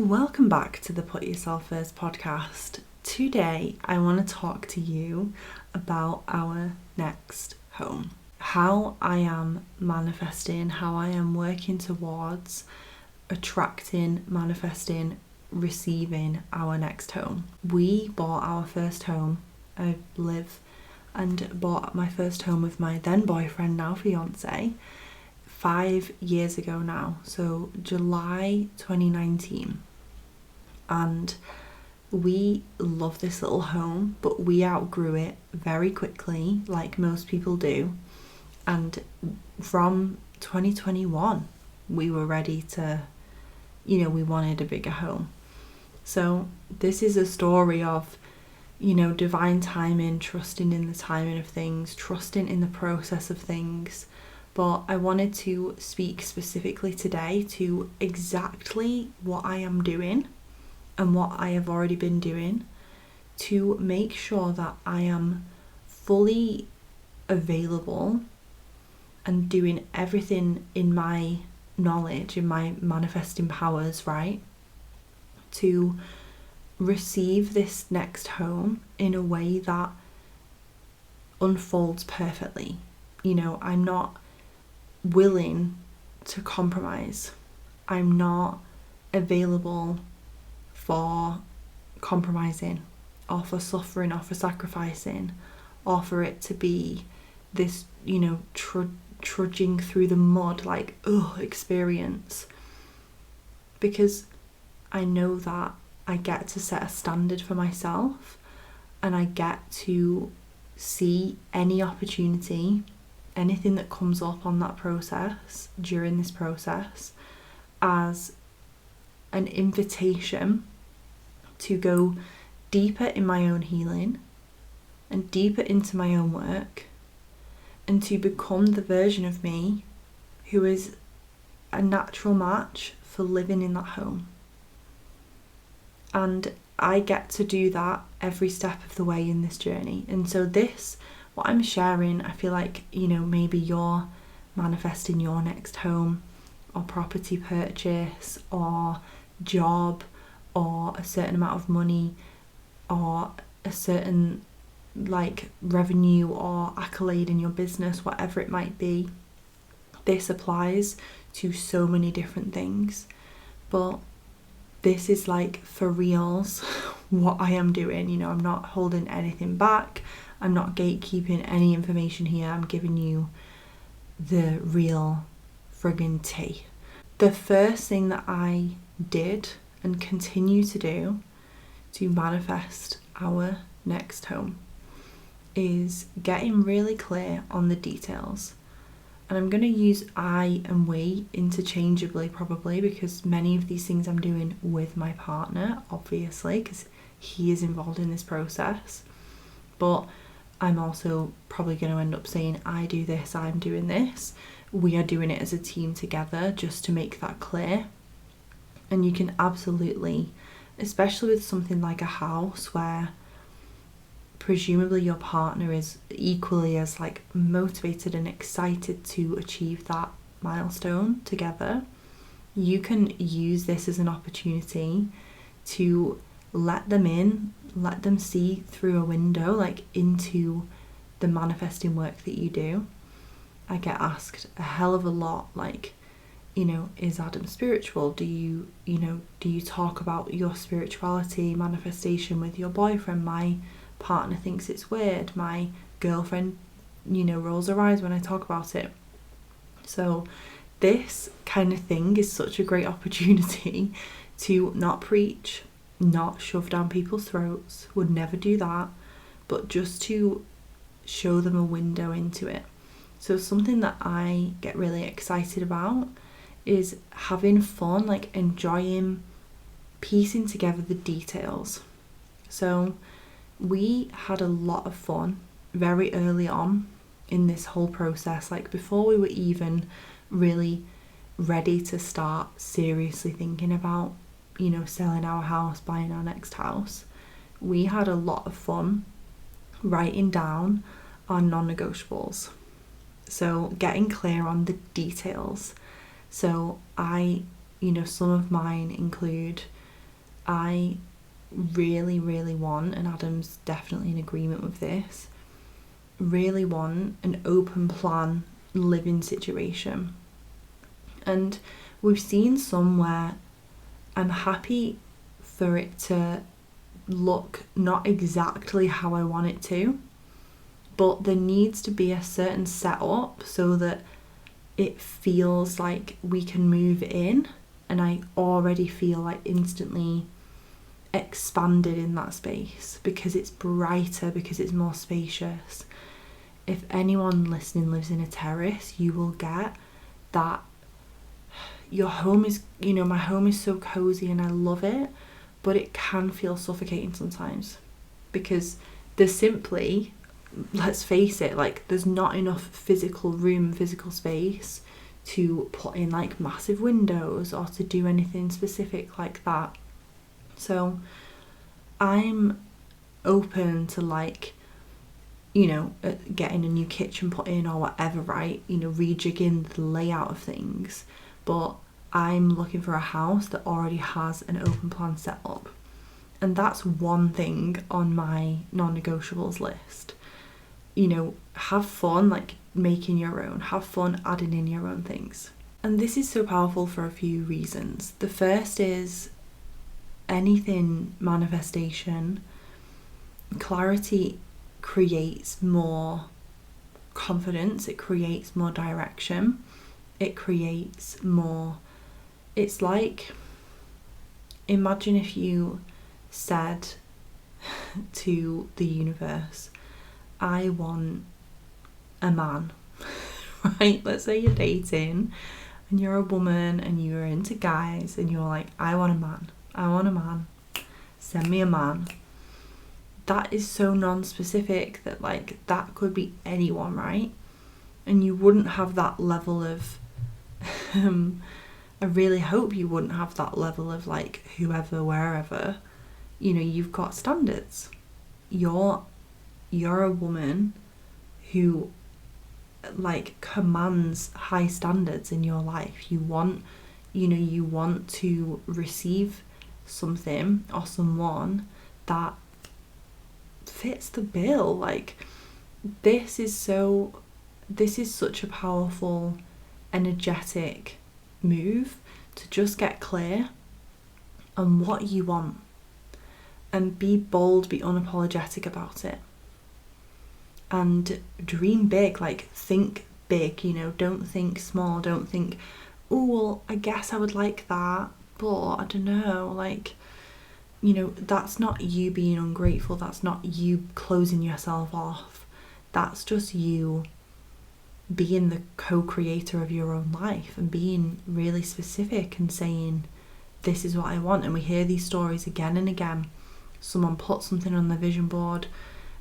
Welcome back to the Put Yourself First podcast. Today I want to talk to you about our next home. How I am manifesting, how I am working towards attracting, manifesting, receiving our next home. We bought our first home. I live and bought my first home with my then boyfriend, now fiance, 5 years ago now, so July 2019. And we love this little home, but we outgrew it very quickly, like most people do. And from 2021, we were ready to, we wanted a bigger home. So this is a story of, divine timing, trusting in the timing of things, trusting in the process of things. But I wanted to speak specifically today to exactly what I am doing and what I have already been doing to make sure that I am fully available and doing everything in my knowledge, in my manifesting powers, right, to receive this next home in a way that unfolds perfectly. I'm not willing to compromise. I'm not available for compromising or for suffering or for sacrificing or for it to be this, trudging through the mud experience. Because I know that I get to set a standard for myself and I get to see any opportunity, anything that comes up on that process, during this process, as an invitation to go deeper in my own healing and deeper into my own work and to become the version of me who is a natural match for living in that home. And I get to do that every step of the way in this journey. And so what I'm sharing, I feel like, maybe you're manifesting your next home or property purchase or job or a certain amount of money or a certain revenue or accolade in your business, whatever it might be. This applies to so many different things, but this is for reals what I am doing. I'm not holding anything back. I'm not gatekeeping any information here. I'm giving you the real friggin' tea. The first thing that I did and continue to do to manifest our next home is getting really clear on the details. And I'm going to use I and we interchangeably probably, because many of these things I'm doing with my partner, obviously, because he is involved in this process. But I'm also probably going to end up saying I do this, I'm doing this. We are doing it as a team together, just to make that clear. And you can absolutely, especially with something like a house where presumably your partner is equally as motivated and excited to achieve that milestone together, you can use this as an opportunity to let them in, let them see through a window into the manifesting work that you do. I get asked a hell of a lot is Adam spiritual? Do you talk about your spirituality manifestation with your boyfriend? My partner thinks it's weird. My girlfriend, rolls her eyes when I talk about it. So this kind of thing is such a great opportunity to not preach, not shove down people's throats, would never do that, but just to show them a window into it. So something that I get really excited about is having fun, enjoying piecing together the details. So we had a lot of fun very early on in this whole process, before we were even really ready to start seriously thinking about, selling our house, buying our next house. We had a lot of fun writing down our non-negotiables. So getting clear on the details. So some of mine include I really, really want, and Adam's definitely in agreement with this, really want an open plan living situation. And we've seen somewhere I'm happy for it to look not exactly how I want it to, but there needs to be a certain setup so that it feels like we can move in, and I already feel like instantly expanded in that space because it's brighter, because it's more spacious. If anyone listening lives in a terrace, you will get that your home is, my home is so cozy and I love it, but it can feel suffocating sometimes because there's simply, let's face it, like there's not enough physical room, physical space to put in like massive windows or to do anything specific like that. So I'm open to like, getting a new kitchen put in or whatever, right? Rejigging the layout of things. But I'm looking for a house that already has an open plan set up. And that's one thing on my non-negotiables list. Have fun, like making your own, have fun adding in your own things. And this is so powerful for a few reasons. The first is anything manifestation, clarity creates more confidence, it creates more direction, it creates more, it's like, imagine if you said to the universe, I want a man, right? Let's say you're dating and you're a woman and you're into guys and you're like, I want a man, send me a man. That is so non-specific that like that could be anyone, right? And you wouldn't have that level of I really hope you wouldn't have that level of like whoever, wherever. You've got standards. You're a woman who like commands high standards in your life. You want to receive something or someone that fits the bill. Like this is such a powerful, energetic move to just get clear on what you want and be bold, be unapologetic about it, and dream big. Like think big, don't think small. Don't think, oh well, I guess I would like that, but I don't know, like, that's not you being ungrateful, that's not you closing yourself off, that's just you being the co-creator of your own life and being really specific and saying, this is what I want. And we hear these stories again and again. Someone put something on their vision board.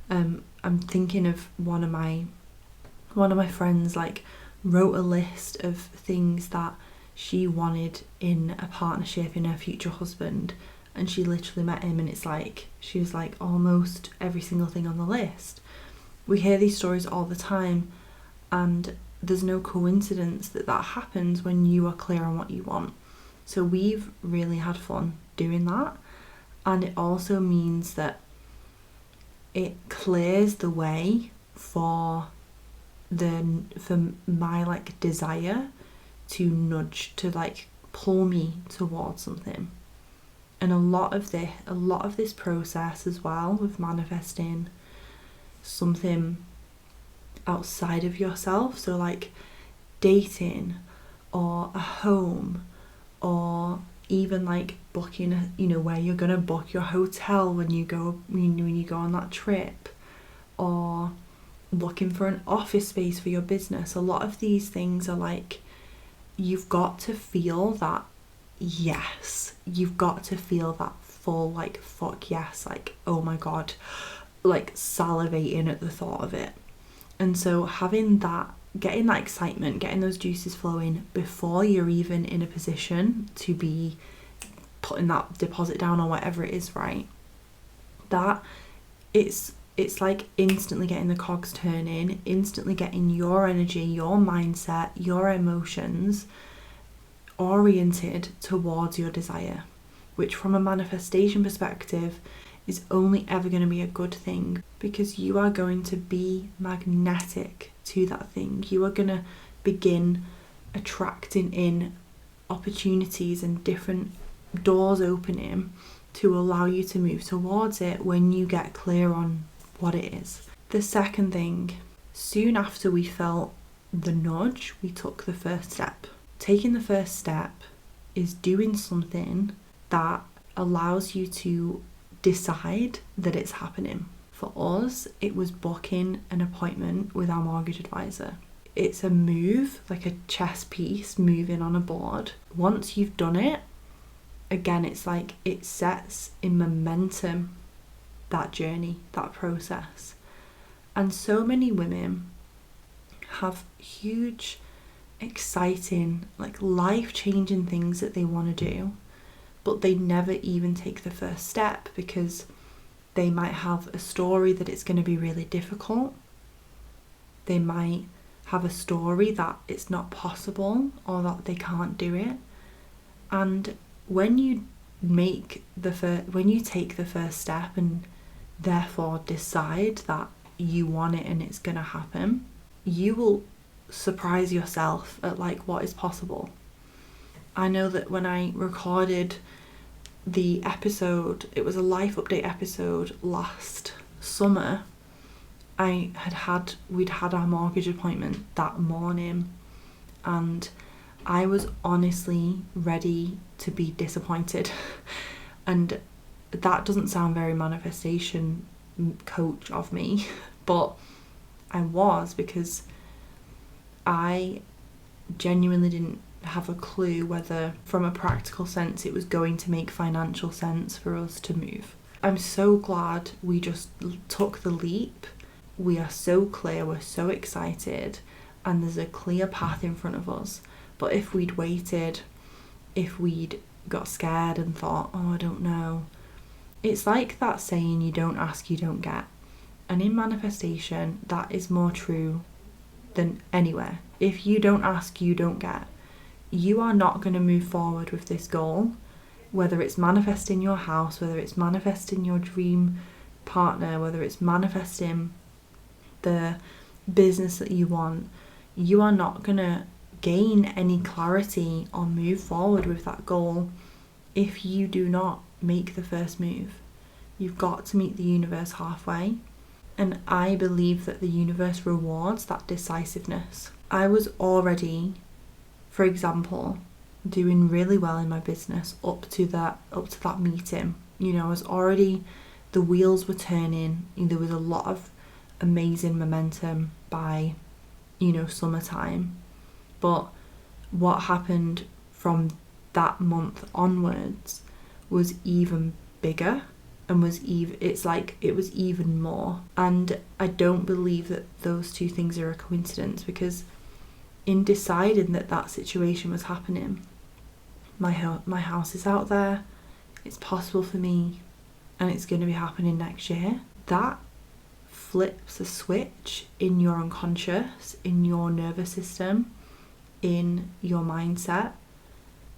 I'm thinking of one of my friends like wrote a list of things that she wanted in a partnership, in her future husband, and she literally met him and it's like she was like almost every single thing on the list. We hear these stories all the time, and there's no coincidence that happens when you are clear on what you want. So we've really had fun doing that, and it also means that it clears the way for my like desire to nudge, to like pull me towards something. And a lot of this process as well with manifesting something outside of yourself, so like dating or a home, or even like booking where you're gonna book your hotel when you go on that trip, or looking for an office space for your business. A lot of these things are like, you've got to feel that yes, you've got to feel that full like fuck yes, like oh my god, like salivating at the thought of it. And so having that, getting that excitement, getting those juices flowing before you're even in a position to be putting that deposit down or whatever it is, right? That it's like instantly getting the cogs turning, instantly getting your energy, your mindset, your emotions oriented towards your desire. which from a manifestation perspective is only ever going to be a good thing, because you are going to be magnetic to that thing. You are going to begin attracting in opportunities and different doors opening to allow you to move towards it when you get clear on what it is. The second thing, soon after we felt the nudge, we took the first step. Taking the first step is doing something that allows you to decide that it's happening. For us, it was booking an appointment with our mortgage advisor. It's a move, like a chess piece moving on a board. Once you've done it, again, it's like it sets in momentum that journey, that process. And so many women have huge, exciting, like life-changing things that they want to do, but they never even take the first step because they might have a story that it's going to be really difficult. They might have a story that it's not possible or that they can't do it. And when you take the first step and therefore decide that you want it and it's going to happen, you will surprise yourself at like what is possible. I know that when I recorded the episode, it was a life update episode last summer, we'd had our mortgage appointment that morning, and I was honestly ready to be disappointed. And that doesn't sound very manifestation coach of me, but I was, because I genuinely didn't have a clue whether from a practical sense it was going to make financial sense for us to move. I'm so glad we just took the leap. We are so clear, we're so excited, and there's a clear path in front of us. But if we'd waited, if we'd got scared and thought, oh, I don't know, it's like that saying, you don't ask, you don't get. And in manifestation, that is more true than anywhere. If you don't ask, you don't get. You are not going to move forward with this goal, whether it's manifesting your house, whether it's manifesting your dream partner, whether it's manifesting the business that you want. You are not going to gain any clarity or move forward with that goal if you do not make the first move. You've got to meet the universe halfway. And I believe that the universe rewards that decisiveness. I was already, for example, doing really well in my business up to that meeting. You know, I was already, the wheels were turning. There was a lot of amazing momentum by, summertime. But what happened from that month onwards was even bigger, and it was even more. And I don't believe that those two things are a coincidence, because in deciding that situation was happening, my house is out there, it's possible for me, and it's going to be happening next year. That flips a switch in your unconscious, in your nervous system, in your mindset,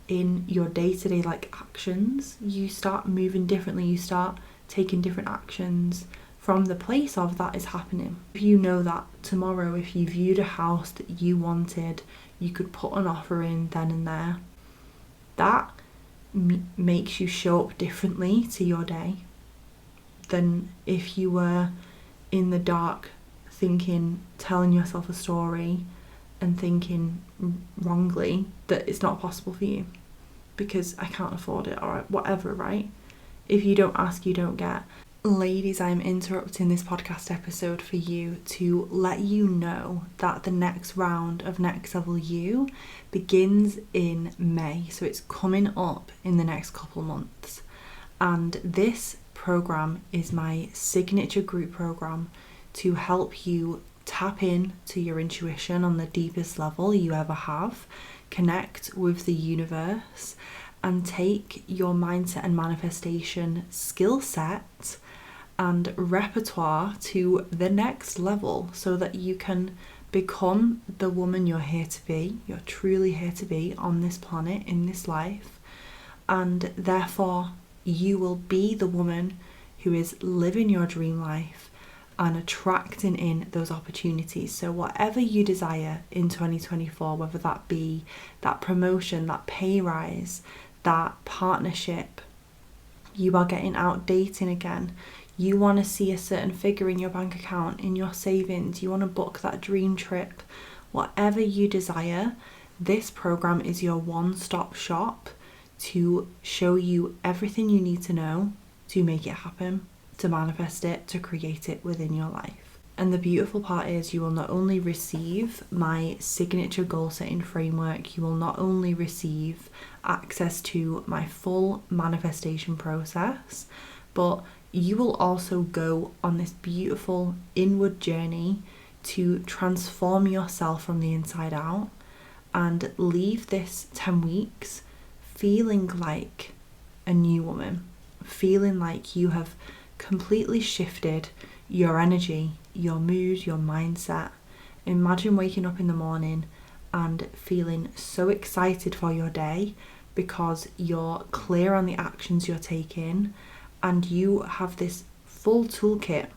in your day-to-day actions. You start moving differently, you start taking different actions from the place of that is happening. If you know that tomorrow, if you viewed a house that you wanted, you could put an offer in then and there. That makes you show up differently to your day than if you were in the dark telling yourself a story and thinking wrongly that it's not possible for you because I can't afford it or whatever, right? If you don't ask, you don't get. Ladies, I'm interrupting this podcast episode for you to let you know that the next round of Next Level You begins in May. So it's coming up in the next couple months. And this program is my signature group program to help you tap in to your intuition on the deepest level you ever have, connect with the universe, and take your mindset and manifestation skill set and repertoire to the next level so that you can become the woman you're here to be, you're truly here to be on this planet, in this life, and therefore you will be the woman who is living your dream life and attracting in those opportunities. So whatever you desire in 2024, whether that be that promotion, that pay rise, that partnership, you are getting out dating again, you want to see a certain figure in your bank account, in your savings, you want to book that dream trip, whatever you desire, this program is your one-stop shop to show you everything you need to know to make it happen, to manifest it, to create it within your life. And the beautiful part is you will not only receive my signature goal setting framework, you will not only receive access to my full manifestation process, but you will also go on this beautiful inward journey to transform yourself from the inside out and leave this 10 weeks feeling like a new woman, feeling like you have completely shifted your energy, your mood, your mindset. Imagine waking up in the morning and feeling so excited for your day because you're clear on the actions you're taking and you have this full toolkit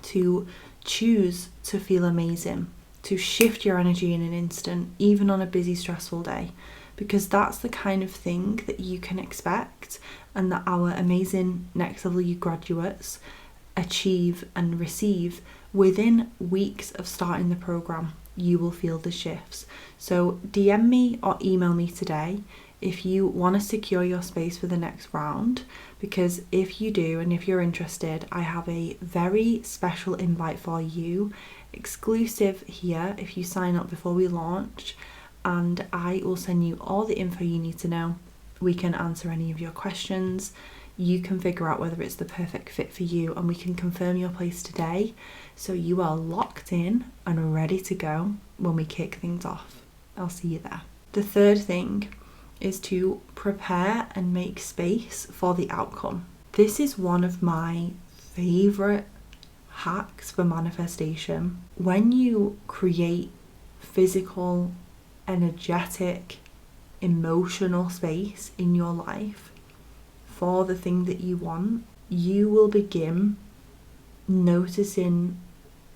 to choose to feel amazing, to shift your energy in an instant, even on a busy, stressful day, because that's the kind of thing that you can expect and that our amazing Next Level You graduates achieve and receive within weeks of starting the program. You will feel the shifts. So DM me or email me today if you want to secure your space for the next round, because if you do and if you're interested, I have a very special invite for you, exclusive here if you sign up before we launch, and I will send you all the info you need to know. We can answer any of your questions, you can figure out whether it's the perfect fit for you, and we can confirm your place today so you are locked in and ready to go when we kick things off. I'll see you there. The third thing is to prepare and make space for the outcome. This is one of my favorite hacks for manifestation. When you create physical, energetic, emotional space in your life for the thing that you want, you will begin noticing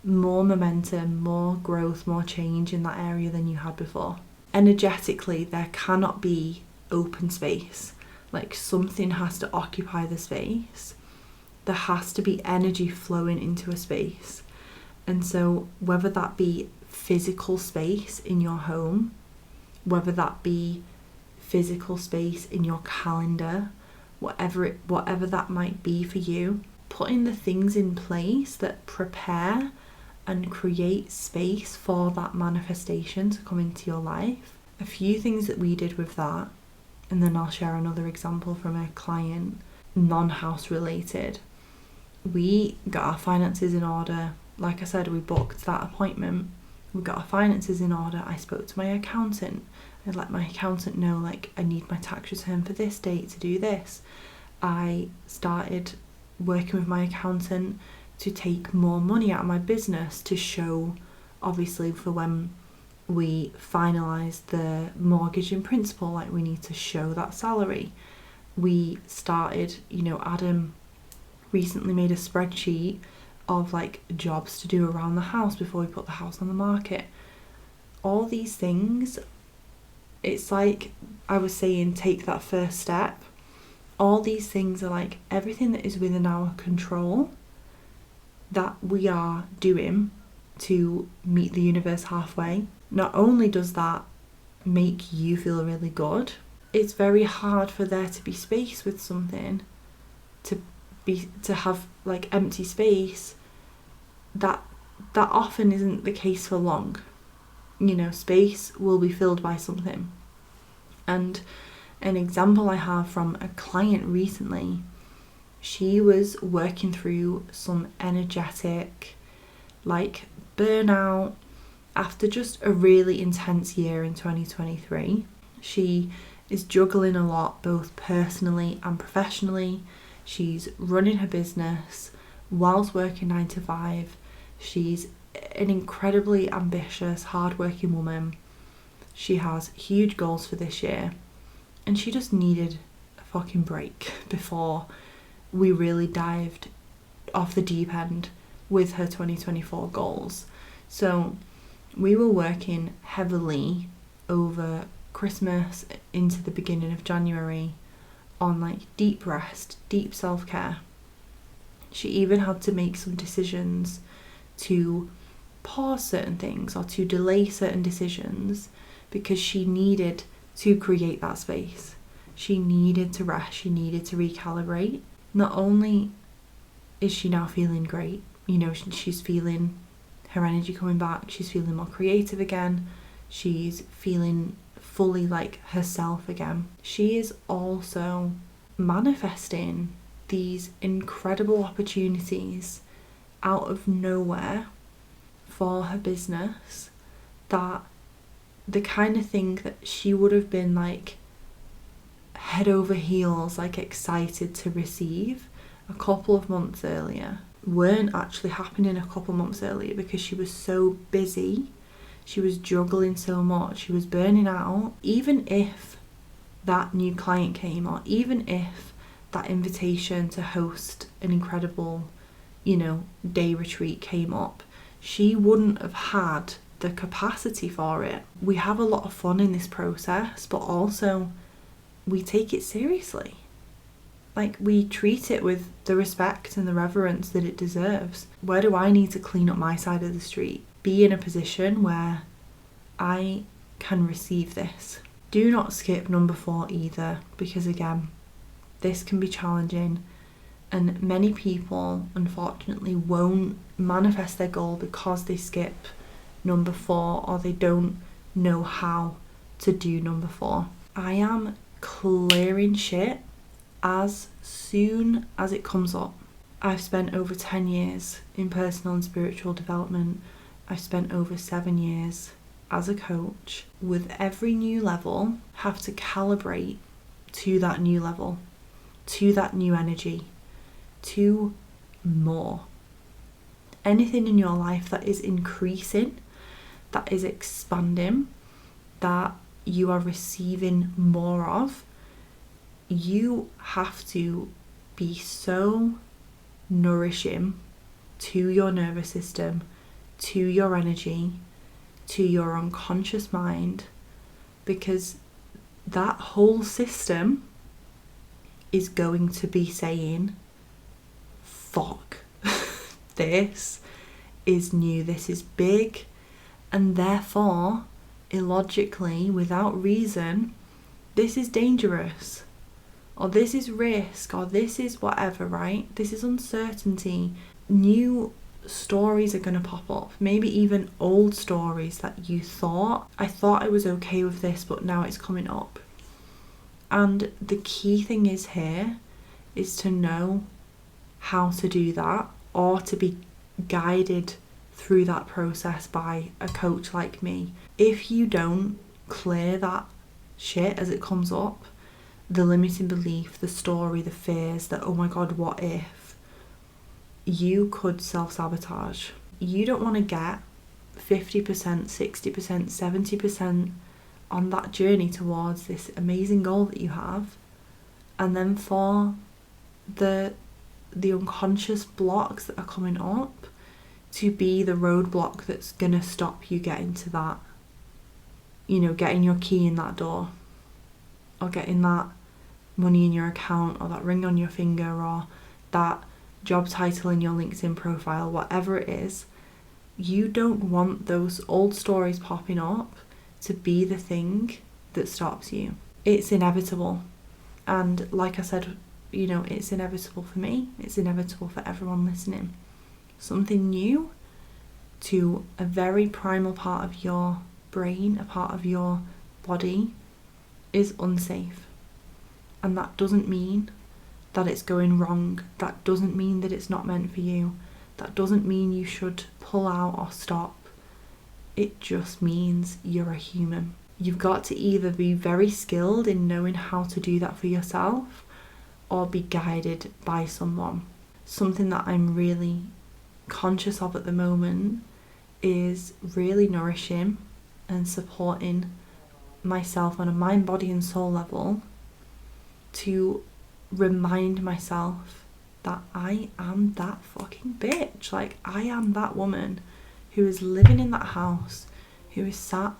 more momentum, more growth, more change in that area than you had before. Energetically, there cannot be open space. Like, something has to occupy the space. There has to be energy flowing into a space. And so whether that be physical space in your home, whether that be physical space in your calendar, whatever that might be for you, putting the things in place that prepare and create space for that manifestation to come into your life. A few things that we did with that, and then I'll share another example from a client, non-house related. We got our finances in order. Like I said, we booked that appointment. We got our finances in order. I spoke to my accountant. I let my accountant know, like, I need my tax return for this date to do this. I started working with my accountant to take more money out of my business to show, obviously, for when we finalise the mortgage in principle, like, we need to show that salary. We started, Adam recently made a spreadsheet of like jobs to do around the house before we put the house on the market. All these things, it's like I was saying, take that first step. All these things are like everything that is within our control that we are doing to meet the universe halfway. Not only does that make you feel really good, it's very hard for there to be space with something, to have like empty space. That often isn't the case for long. Space will be filled by something. And an example I have from a client recently, she was working through some energetic, like, burnout after just a really intense year in 2023. She is juggling a lot, both personally and professionally. She's running her business whilst working 9 to 5. She's an incredibly ambitious, hardworking woman. She has huge goals for this year, and she just needed fucking break before we really dived off the deep end with her 2024 goals. So we were working heavily over Christmas into the beginning of January on like deep rest, deep self-care. She even had to make some decisions to pause certain things or to delay certain decisions because she needed to create that space. She needed to rest, she needed to recalibrate. Not only is she now feeling great, you know, she's feeling her energy coming back, she's feeling more creative again, she's feeling fully like herself again. She is also manifesting these incredible opportunities out of nowhere for her business, that the kind of thing that she would have been like head over heels, like excited to receive a couple of months earlier, weren't actually happening a couple months earlier because she was so busy, she was juggling so much, she was burning out. Even if that new client came, or even if that invitation to host an incredible, you know, day retreat came up, she wouldn't have had the capacity for it. We have a lot of fun in this process, but also we take it seriously. Like, we treat it with the respect and the reverence that it deserves. Where do I need to clean up my side of the street? Be in a position where I can receive this. Do not skip number 4 either, because again, this can be challenging, and many people unfortunately won't manifest their goal because they skip number 4 or they don't know how to do number 4. I am clearing shit as soon as it comes up. I've spent over 10 years in personal and spiritual development. I've spent over 7 years as a coach. With every new level, have to calibrate to that new level, to that new energy, to more. Anything in your life that is increasing, that is expanding, that you are receiving more of, you have to be so nourishing to your nervous system, to your energy, to your unconscious mind, because that whole system is going to be saying, fuck, this is new, this is big, and therefore, illogically, without reason, this is dangerous, or this is risk, or this is whatever, right? This is uncertainty. New stories are going to pop up, maybe even old stories that you thought, I thought I was okay with this, but now it's coming up. And the key thing is here is to know how to do that, or to be guided through that process by a coach like me. If you don't clear that shit as it comes up, the limiting belief, the story, the fears, that oh my god, what if, you could self-sabotage. You don't want to get 50%, 60%, 70% on that journey towards this amazing goal that you have, and then for the unconscious blocks that are coming up to be the roadblock that's gonna stop you getting to that, you know, getting your key in that door, or getting that money in your account, or that ring on your finger, or that job title in your LinkedIn profile, whatever it is. You don't want those old stories popping up to be the thing that stops you. It's inevitable. And like I said, you know, it's inevitable for me, it's inevitable for everyone listening. Something new to a very primal part of your brain, a part of your body, is unsafe. And that doesn't mean that it's going wrong. That doesn't mean that it's not meant for you. That doesn't mean you should pull out or stop. It just means you're a human. You've got to either be very skilled in knowing how to do that for yourself, or be guided by someone. Something that I'm really conscious of at the moment is really nourishing and supporting myself on a mind, body and soul level to remind myself that I am that fucking bitch. Like, I am that woman who is living in that house, who is sat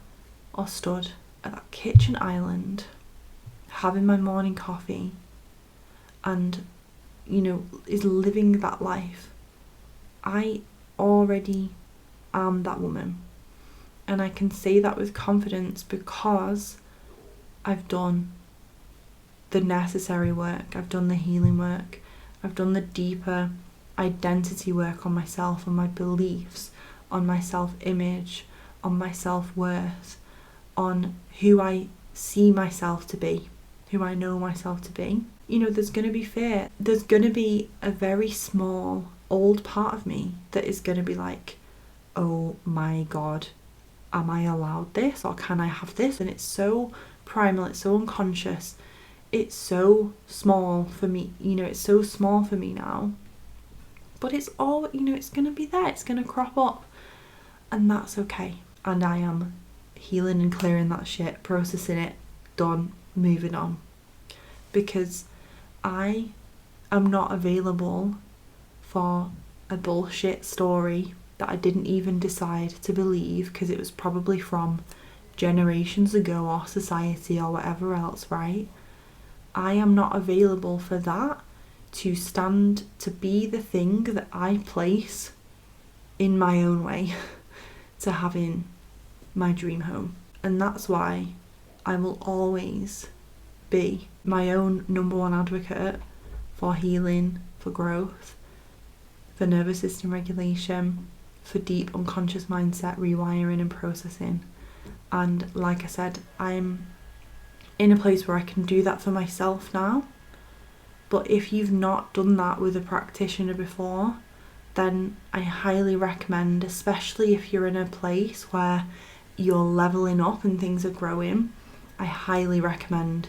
or stood at that kitchen island, having my morning coffee, and, you know, is living that life. I already am that woman. And I can say that with confidence because I've done the necessary work, I've done the healing work, I've done the deeper identity work on myself, on my beliefs, on my self-image, on my self-worth, on who I see myself to be, who I know myself to be. You know, there's going to be fear. There's going to be a very small, old part of me that is going to be like, oh my God, am I allowed this, or can I have this? And it's so primal, it's so unconscious, it's so small for me, you know, it's so small for me now. But it's all, you know, it's going to be there, it's going to crop up, and that's okay. And I am healing and clearing that shit, processing it, done, moving on. Because I am not available for a bullshit story that I didn't even decide to believe because it was probably from generations ago or society or whatever else, right? I am not available for that to stand to be the thing that I place in my own way to having my dream home. And that's why I will always be my own number one advocate for healing, for growth, for nervous system regulation, for deep unconscious mindset rewiring and processing. And like I said, I'm in a place where I can do that for myself now. But if you've not done that with a practitioner before, then I highly recommend, especially if you're in a place where you're leveling up and things are growing, I highly recommend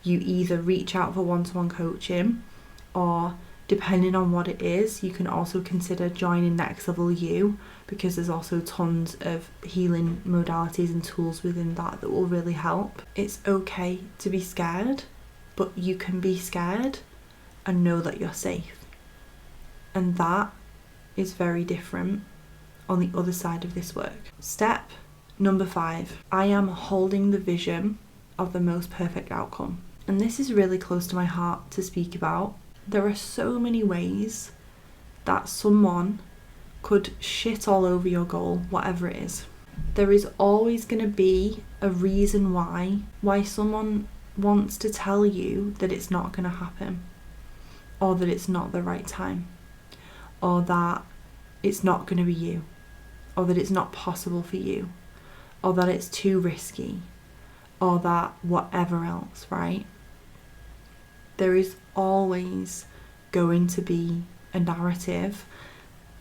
you either reach out for one-to-one coaching, or depending on what it is, you can also consider joining Next Level You, because there's also tons of healing modalities and tools within that will really help. It's okay to be scared, but you can be scared and know that you're safe. And that is very different on the other side of this work. Step number 5, I am holding the vision of the most perfect outcome. And this is really close to my heart to speak about. There are so many ways that someone could shit all over your goal, whatever it is. There is always going to be a reason why someone wants to tell you that it's not going to happen, or that it's not the right time, or that it's not going to be you, or that it's not possible for you, or that it's too risky, or that whatever else, right? There is always going to be a narrative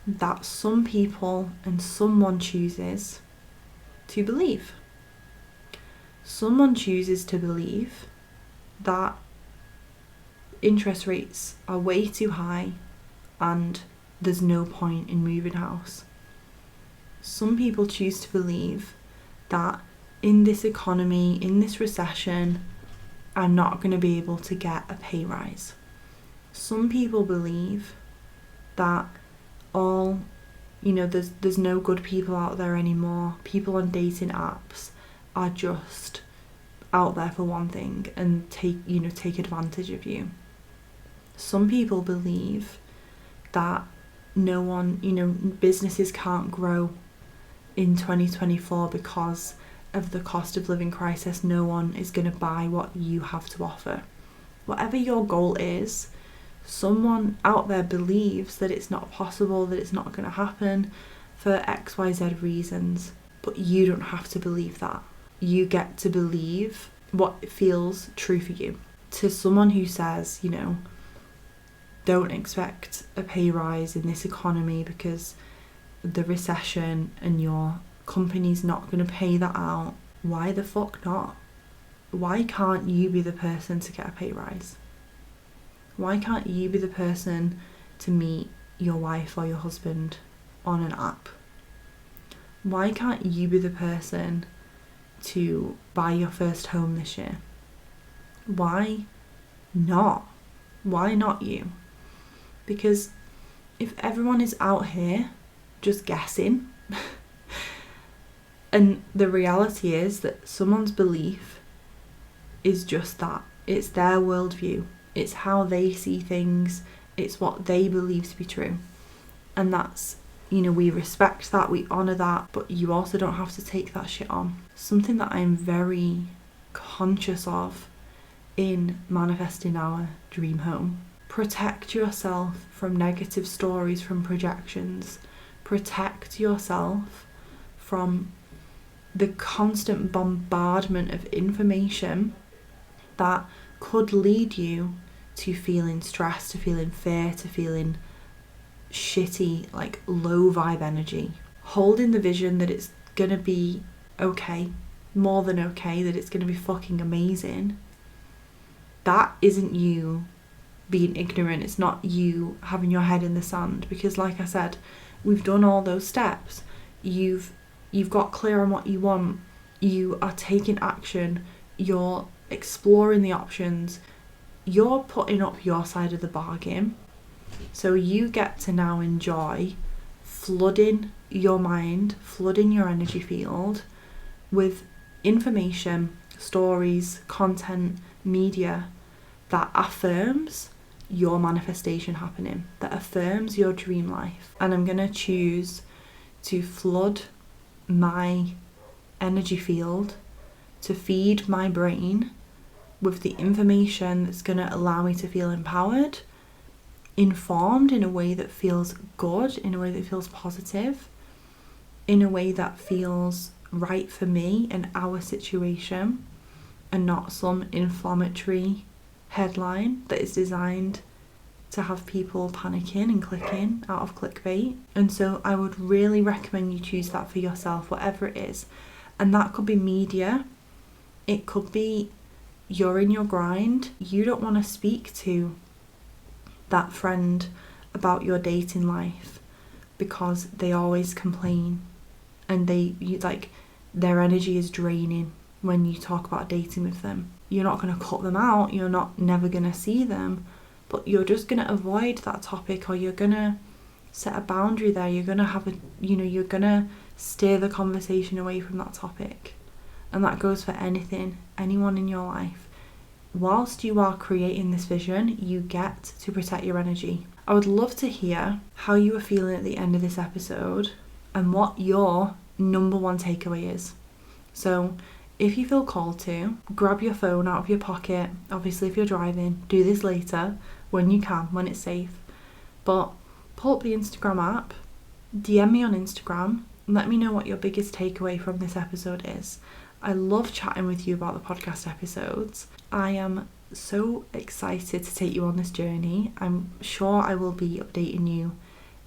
that some people and someone chooses to believe. Someone chooses to believe that interest rates are way too high and there's no point in moving house. Some people choose to believe that in this economy, in this recession, I'm not going to be able to get a pay rise. Some people believe that there's no good people out there anymore. People on dating apps are just out there for one thing and take advantage of you. Some people believe that businesses can't grow in 2024 because of the cost of living crisis. No one is going to buy what you have to offer. Whatever your goal is, someone out there believes that it's not possible, that it's not going to happen for XYZ reasons. But you don't have to believe that. You get to believe what feels true for you. To someone who says, don't expect a pay rise in this economy because the recession and your company's not going to pay that out, why the fuck not? Why can't you be the person to get a pay rise? Why can't you be the person to meet your wife or your husband on an app? Why can't you be the person to buy your first home this year? Why not? Why not you? Because if everyone is out here just guessing, and the reality is that someone's belief is just that. It's their worldview. It's how they see things. It's what they believe to be true. And that's, we respect that, we honour that, but you also don't have to take that shit on. Something that I'm very conscious of in manifesting our dream home. Protect yourself from negative stories, from projections. Protect yourself from the constant bombardment of information that could lead you to feeling stressed, to feeling fear, to feeling shitty, like low vibe energy. Holding the vision that it's gonna be okay, more than okay, that it's gonna be fucking amazing. That isn't you being ignorant. It's not you having your head in the sand, because like I said, we've done all those steps. You've got clear on what you want. You are taking action. You're exploring the options. You're putting up your side of the bargain. So you get to now enjoy flooding your mind, flooding your energy field with information, stories, content, media that affirms your manifestation happening, that affirms your dream life. And I'm going to choose to flood my energy field, to feed my brain with the information that's going to allow me to feel empowered, informed in a way that feels good, in a way that feels positive, in a way that feels right for me and our situation, and not some inflammatory headline that is designed to have people panicking and clicking out of clickbait. And so I would really recommend you choose that for yourself, whatever it is. And that could be media. It could be you're in your grind. You don't want to speak to that friend about your dating life because they always complain and their energy is draining when you talk about dating with them. You're not going to cut them out. You're never going to see them. But you're just going to avoid that topic, or you're going to set a boundary there. You're going to you're going to steer the conversation away from that topic. And that goes for anyone in your life. Whilst you are creating this vision, you get to protect your energy. I would love to hear how you are feeling at the end of this episode and what your number one takeaway is. So if you feel called to, grab your phone out of your pocket. Obviously, if you're driving, do this later when you can, when it's safe. But pull up the Instagram app, DM me on Instagram, and let me know what your biggest takeaway from this episode is. I love chatting with you about the podcast episodes. I am so excited to take you on this journey. I'm sure I will be updating you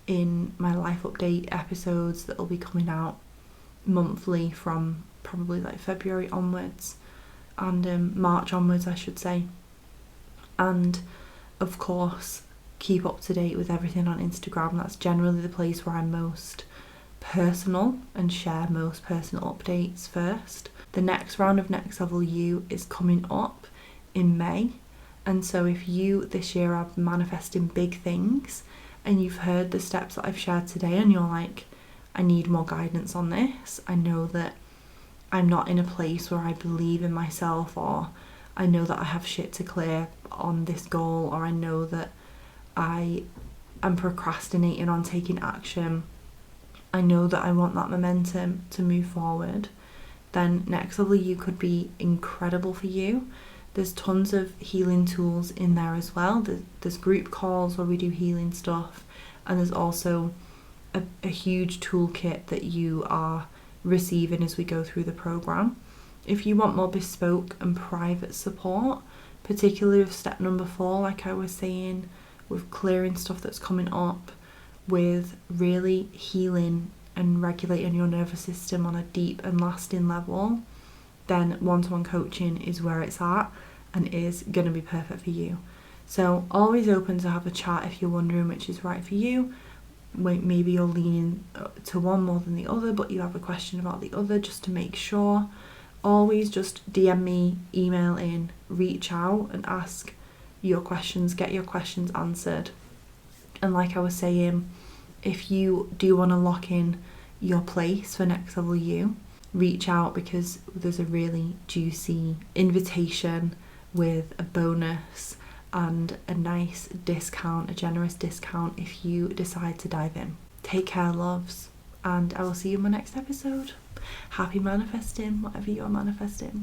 in my life update episodes that will be coming out monthly from probably like February onwards and March onwards, I should say. And of course, keep up to date with everything on Instagram. That's generally the place where I'm most personal and share most personal updates first. The next round of Next Level You is coming up in May. And so if you this year are manifesting big things and you've heard the steps that I've shared today and you're like, I need more guidance on this. I know that I'm not in a place where I believe in myself, or I know that I have shit to clear on this goal, or I know that I am procrastinating on taking action. I know that I want that momentum to move forward. Then Next Level You could be incredible for you. There's tons of healing tools in there as well. There's group calls where we do healing stuff, and there's also a huge toolkit that you are receiving as we go through the program. If you want more bespoke and private support, particularly with step number 4, like I was saying, with clearing stuff that's coming up, with really healing and regulating your nervous system on a deep and lasting level, then one-to-one coaching is where it's at and is going to be perfect for you. So always open to have a chat if you're wondering which is right for you. Maybe you're leaning to one more than the other, but you have a question about the other, just to make sure. Always just DM me, email in, reach out and ask your questions, get your questions answered. And like I was saying, if you do want to lock in your place for Next Level You, reach out, because there's a really juicy invitation with a bonus and a nice discount, a generous discount if you decide to dive in. Take care, loves, and I will see you in my next episode. Happy manifesting, whatever you're manifesting.